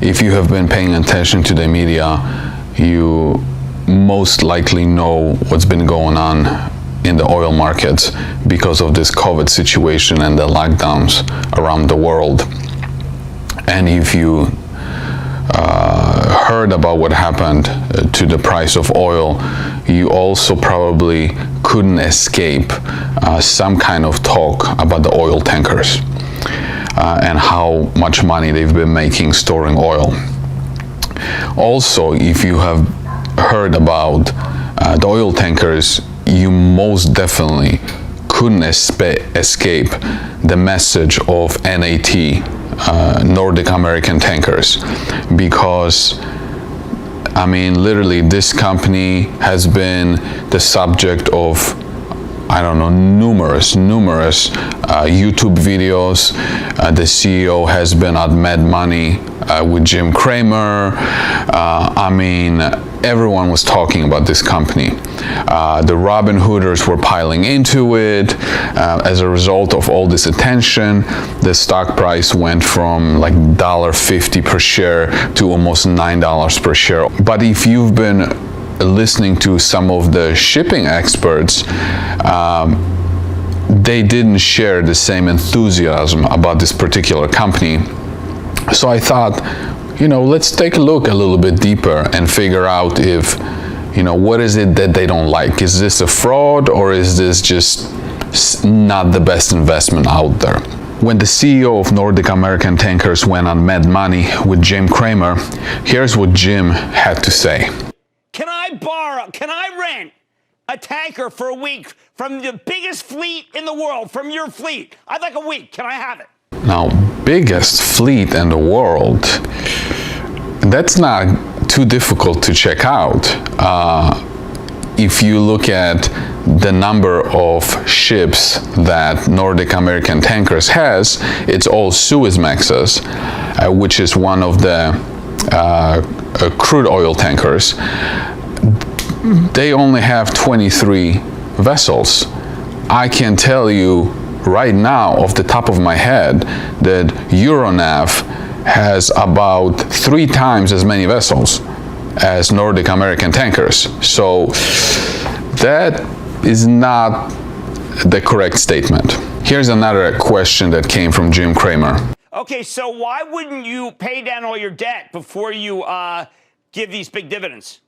if you have been paying attention to the media, you most likely know what's been going on in the oil markets because of this COVID situation and the lockdowns around the world. And if you heard about what happened to the price of oil, you also probably couldn't escape some kind of talk about the oil tankers and how much money they've been making storing oil. Also, if you have heard about the oil tankers, you most definitely couldn't escape the message of NAT, Nordic American Tankers, because I mean, literally, this company has been the subject of, I don't know, numerous YouTube videos. The CEO has been at Mad Money with Jim Cramer. I mean, everyone was talking about this company. The Robin Hooders were piling into it. As a result of all this attention, the stock price went from like $1.50 per share to almost $9 per share. But if you've been listening to some of the shipping experts, they didn't share the same enthusiasm about this particular company. So I thought, let's take a look a little bit deeper and figure out if, what is it that they don't like? Is this a fraud, or is this just not the best investment out there? When the CEO of Nordic American Tankers went on Mad Money with Jim Cramer, here's what Jim had to say. Can I rent a tanker for a week from the biggest fleet in the world, from your fleet? I'd like a week. Can I have it? Now, biggest fleet in the world, that's not too difficult to check out. If you look at the number of ships that Nordic American Tankers has, it's all Suezmaxes, which is one of the crude oil tankers. They only have 23 vessels. I can tell you right now, off the top of my head, that Euronav has about 3 times as many vessels as Nordic American Tankers. So that is not the correct statement. Here's another question that came from Jim Cramer. Okay, so why wouldn't you pay down all your debt before you give these big dividends?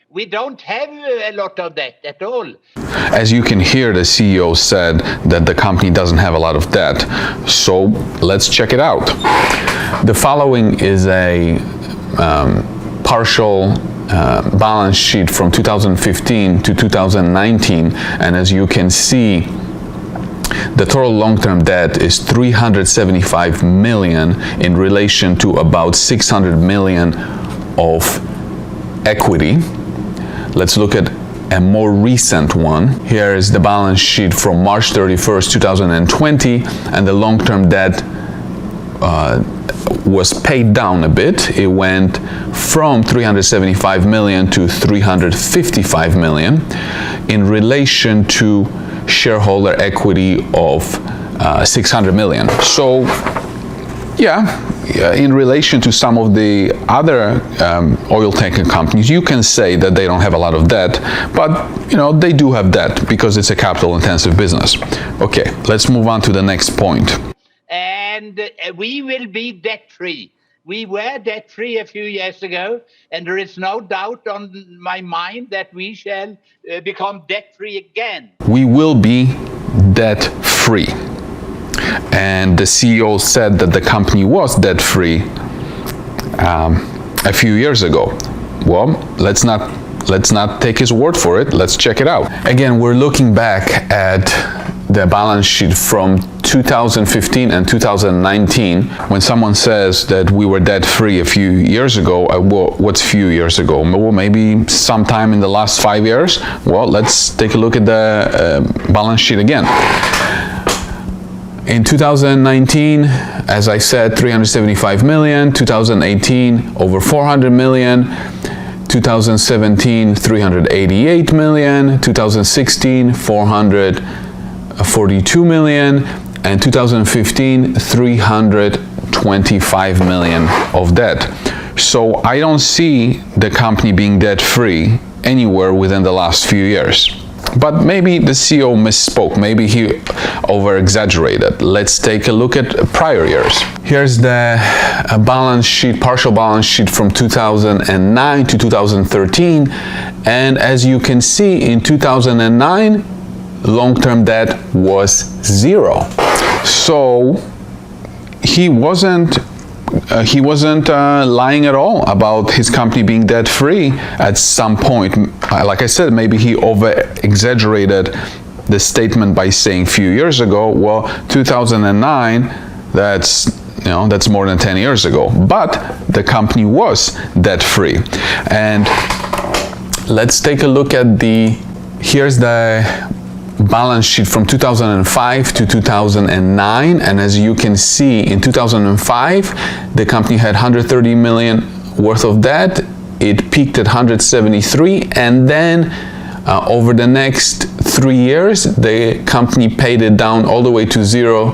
We don't have a lot of debt at all. As you can hear, the CEO said that the company doesn't have a lot of debt. So let's check it out. The following is a partial balance sheet from 2015 to 2019. And as you can see, the total long-term debt is $375 million in relation to about $600 million of equity. Let's look at a more recent one. Here is the balance sheet from March 31st, 2020, and the long-term debt was paid down a bit. It went from $375 million to $355 million in relation to shareholder equity of $600 million. So, in relation to some of the other oil tanker companies, you can say that they don't have a lot of debt, but they do have debt because it's a capital-intensive business. Okay, let's move on to the next point. And we will be debt-free. We were debt-free a few years ago, and there is no doubt on my mind that we shall become debt-free again. We will be debt-free. And the CEO said that the company was debt-free a few years ago. Well, let's not take his word for it. Let's check it out. Again, we're looking back at the balance sheet from 2015 and 2019. When someone says that we were debt-free a few years ago, what's few years ago? Well, maybe sometime in the last 5 years. Well, let's take a look at the balance sheet again. In 2019, as I said, $375 million. 2018, over $400 million. 2017, $388 million. 2016, $442 million. And 2015, $320 $125 million of debt. So I don't see the company being debt-free anywhere within the last few years. But maybe the CEO misspoke, maybe he over-exaggerated. Let's take a look at prior years. Here's the balance sheet, partial balance sheet from 2009 to 2013. And as you can see, in 2009, long-term debt was zero. So he wasn't lying at all about his company being debt-free at some point. Like I said, maybe he over-exaggerated the statement by saying a few years ago, well, 2009, that's more than 10 years ago. But the company was debt-free. And let's take a look at here's the balance sheet from 2005 to 2009, and as you can see, in 2005 the company had 130 million worth of debt. It peaked at 173, and then over the next 3 years the company paid it down all the way to zero,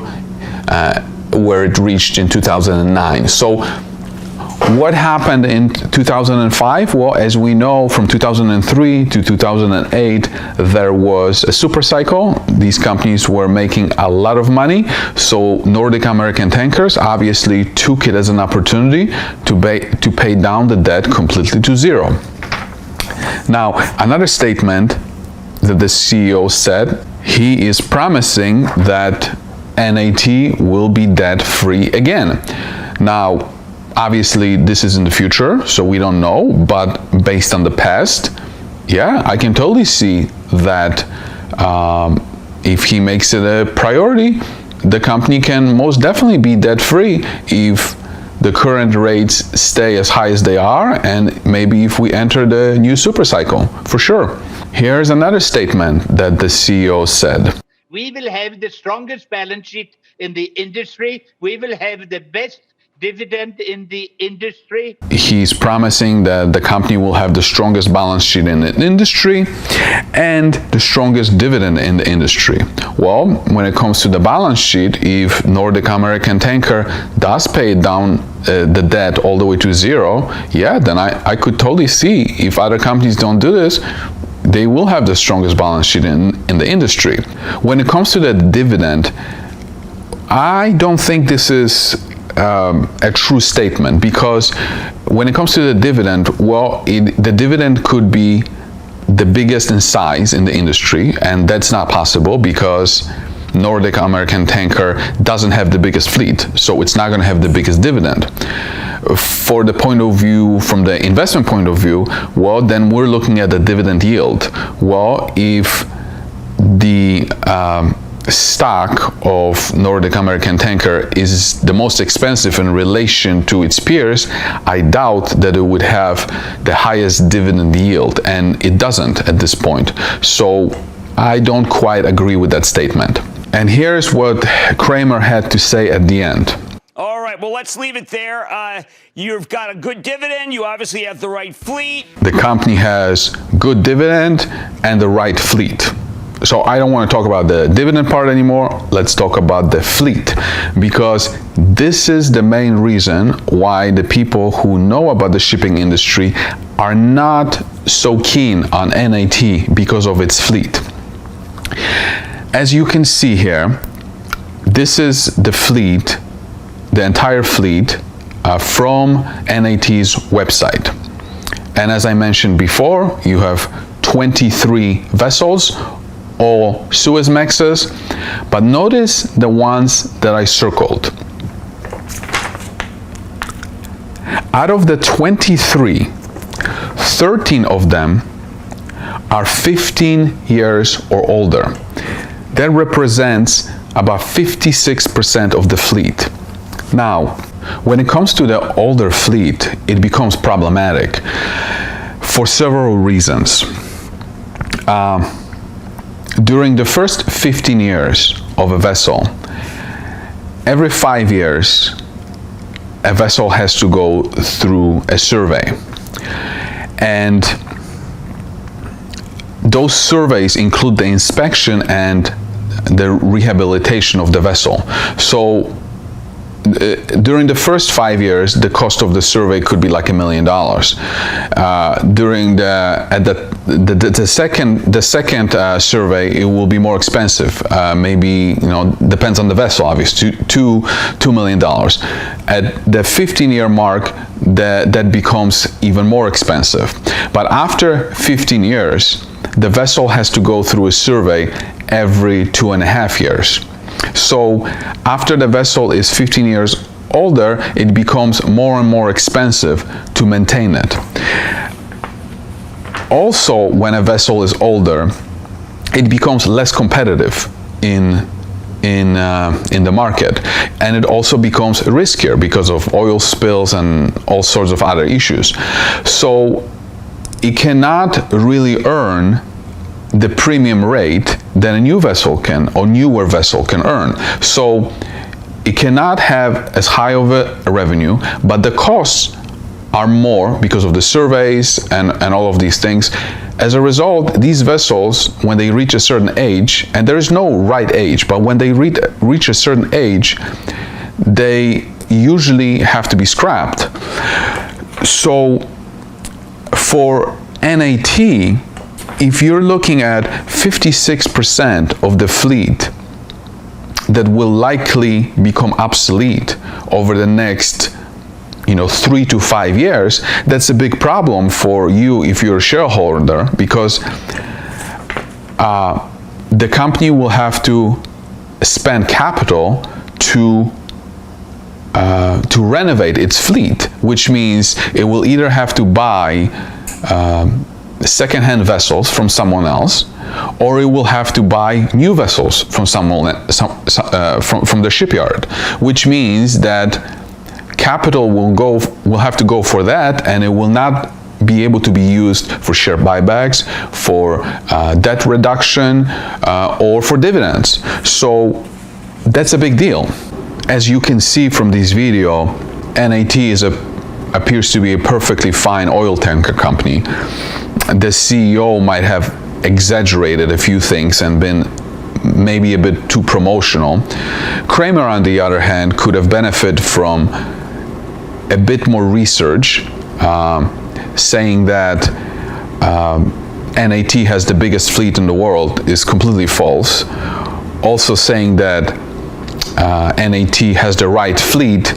where it reached in 2009. So what happened in 2005? Well, as we know, from 2003 to 2008, there was a super cycle. These companies were making a lot of money. So Nordic American Tankers obviously took it as an opportunity to pay down the debt completely to zero. Now, another statement that the CEO said, he is promising that NAT will be debt-free again. Now, obviously, this is in the future, so we don't know, but based on the past, yeah, I can totally see that if he makes it a priority, the company can most definitely be debt-free if the current rates stay as high as they are, and maybe if we enter the new super cycle, for sure. Here's another statement that the CEO said. We will have the strongest balance sheet in the industry. We will have the best dividend in the industry. He's promising that the company will have the strongest balance sheet in the industry and the strongest dividend in the industry. Well, when it comes to the balance sheet, if Nordic American Tanker does pay down the debt all the way to zero, yeah, then I could totally see if other companies don't do this, they will have the strongest balance sheet in the industry. When it comes to the dividend, I don't think this is a true statement, because when it comes to the dividend, well, the dividend could be the biggest in size in the industry, and that's not possible because Nordic American Tanker doesn't have the biggest fleet, so it's not going to have the biggest dividend. For the point of view, from the investment point of view, well, then we're looking at the dividend yield. Well, if the stock of Nordic American Tanker is the most expensive in relation to its peers, I doubt that it would have the highest dividend yield, and it doesn't at this point. So I don't quite agree with that statement. And here's what Kramer had to say at the end. All right, well, let's leave it there. You've got a good dividend. You obviously have the right fleet. The company has good dividend and the right fleet. So I don't want to talk about the dividend part anymore. Let's talk about the fleet, because this is the main reason why the people who know about the shipping industry are not so keen on NAT, because of its fleet. As you can see here, this is the fleet, the entire fleet from NAT's website. And as I mentioned before, you have 23 vessels, all Suezmaxes, but notice the ones that I circled. Out of the 23, 13 of them are 15 years or older. That represents about 56% of the fleet. Now, when it comes to the older fleet, it becomes problematic for several reasons. During the first 15 years of a vessel, every 5 years, a vessel has to go through a survey. And those surveys include the inspection and the rehabilitation of the vessel. So during the first 5 years, the cost of the survey could be like $1 million. During the second survey, it will be more expensive. Maybe, depends on the vessel, obviously, $2 million. At the 15-year mark, that becomes even more expensive. But after 15 years, the vessel has to go through a survey every 2.5 years. So after the vessel is 15 years older, it becomes more and more expensive to maintain it. Also, when a vessel is older, it becomes less competitive in the market, and it also becomes riskier because of oil spills and all sorts of other issues. So it cannot really earn the premium rate that a new vessel can, or newer vessel can earn. So it cannot have as high of a revenue, but the costs are more because of the surveys and all of these things. As a result, these vessels, when they reach a certain age, and there is no right age, but when they reach a certain age, they usually have to be scrapped. So for NAT, if you're looking at 56% of the fleet that will likely become obsolete over the next 3 to 5 years, that's a big problem for you if you're a shareholder, because the company will have to spend capital to renovate its fleet, which means it will either have to buy second-hand vessels from someone else, or it will have to buy new vessels from from the shipyard, which means that capital will have to go for that, and it will not be able to be used for share buybacks, for debt reduction, or for dividends. So that's a big deal. As you can see from this video, NAT appears to be a perfectly fine oil tanker company. The CEO might have exaggerated a few things and been maybe a bit too promotional. Kramer, on the other hand, could have benefited from a bit more research, saying that NAT has the biggest fleet in the world is completely false. Also saying that NAT has the right fleet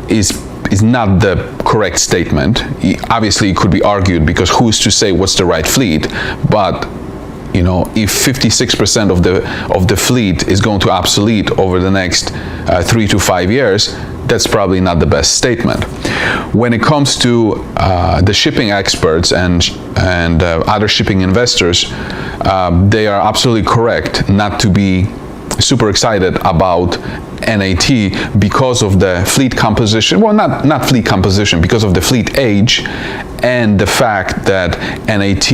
is not the correct statement. Obviously, it could be argued, because who's to say what's the right fleet? But if 56% of the fleet is going to obsolete over the next 3 to 5 years, that's probably not the best statement. When it comes to the shipping experts and other shipping investors, they are absolutely correct not to be super excited about NAT because of the fleet composition. Well, not fleet composition, because of the fleet age and the fact that NAT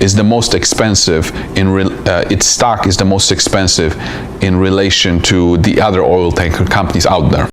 is the most expensive its stock is the most expensive in relation to the other oil tanker companies out there.